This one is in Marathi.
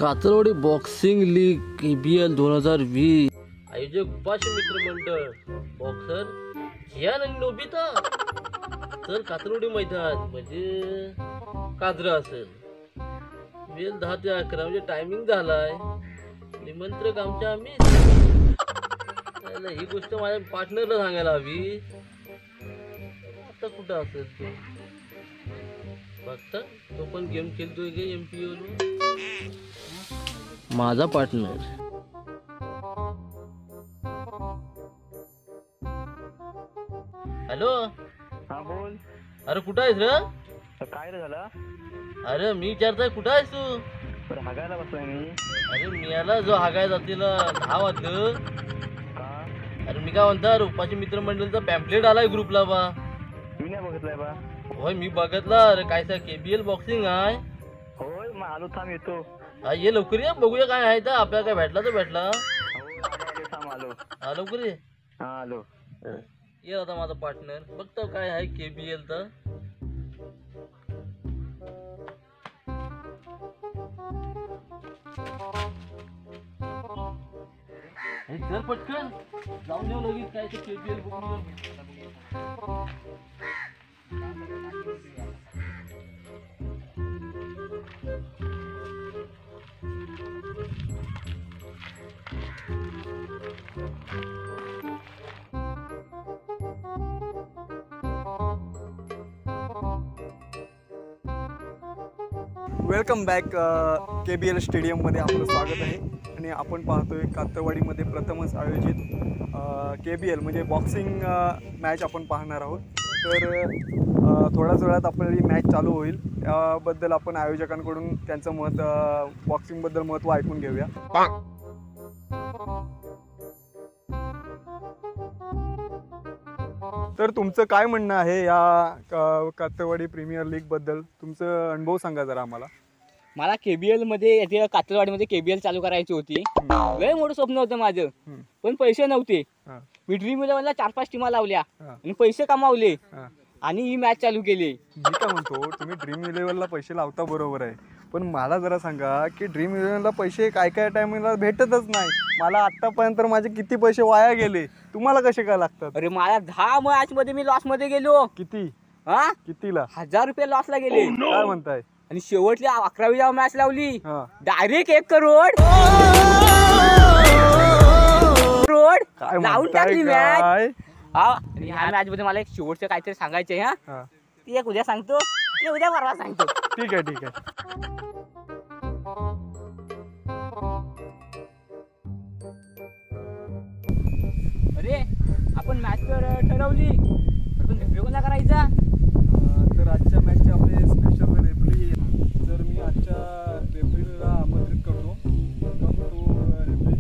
कातरवाडी बॉक्सिंग लीग KBL 2020 आयोजक उपाशी मित्र मंडळ बॉक्सर जियान आणि नोबिता तर कातरवाडी मैदान म्हणजे काजरा असेल वेळ 10 ते 11 म्हणजे टायमिंग झालाय निमंत्रक आमच्या आम्ही ही गोष्ट माझ्या पार्टनरला सांगायला हवी आता कुठं असेल तो बघता तो पण गेम खेळतोय गे MPO माझा पार्टनर हॅलो हा बोल. अरे कुठं आहेस रे काय रे झालं? अरे मी विचारतोय कुठं आहेस तू बरं हागायला बसलोय मी. अरे मी याला जो हागाय जातील 10 वाजलं का? अरे मी काय म्हणता रुपाची मित्रमंडळचा पॅम्पलेट आलाय ग्रुपला बा मी नाही बघितलंय बा. होय मी बघितला अरे काय सा KBL बॉक्सिंग आहे होय मग आलो थांब येतो. हा ये लवकर ये बघूया काय आहे तर आपल्याला काय भेटला तर भेटला हो आलो थांब आलो. हा लवकर ये हा आलो. ये आता माझा पार्टनर बघतो काय आहे KBL तर चल पटकन जाऊन येऊ लगेच काय ते KBL बघून वेलकम बॅक KBL स्टेडियममध्ये आपलं स्वागत आहे आणि आपण पाहतोय कातरवाडीमध्ये प्रथमच आयोजित KBL म्हणजे बॉक्सिंग मॅच आपण पाहणार आहोत. तर थोड्याच वेळात आपली मॅच चालू होईल त्याबद्दल आपण आयोजकांकडून त्यांचं मत बॉक्सिंगबद्दल महत्त्व ऐकून घेऊया. तर तुमचं काय म्हणणं आहे या कातरवाडी प्रीमियर लीगबद्दल तुमचं अनुभव सांगा जरा आम्हाला. मला KBL मध्ये येथे कातरवाडीमध्ये KBL चालू करायची होती. लय मोठं स्वप्न होतं माझं पण पैसे नव्हते. मी ड्रीम इलेव्हनला 4-5 टीमा लावल्या आणि पैसे कमावले आणि ही मॅच चालू केली. मी काय म्हणतो तुम्ही ड्रीम इलेव्हनला पैसे लावता बरोबर आहे पण मला जरा सांगा की ड्रीम इलेव्हनला पैसे काय काय टायमिंगला भेटतच नाही. मला आतापर्यंत माझे किती पैसे वाया गेले तुम्हाला कसे काय लागतात? अरे मला 10 मॅच मध्ये मी लॉस मध्ये गेलो. किती? हा कितीला? 1000 रुपये लॉसला गेले. काय म्हणताय? आणि शेवटली 11वी मॅच लावली डायरेक्ट 1 करोड लावून टाकली मॅच. आणि ह्या मॅच मध्ये मला एक शेवटचं काहीतरी सांगायचंय. हा ती एक उद्या सांगतो आणि उद्या परवा सांगतो. ठीक आहे ठीक आहे. अरे आपण मॅच तर ठरवली पण रिव्ह्यू कोणा करायचा? तर आजच्या मॅचचे आपले स्पेशल रेफरी तर मी आजच्या रेफरीला आमंत्रित करतो. Come to referee.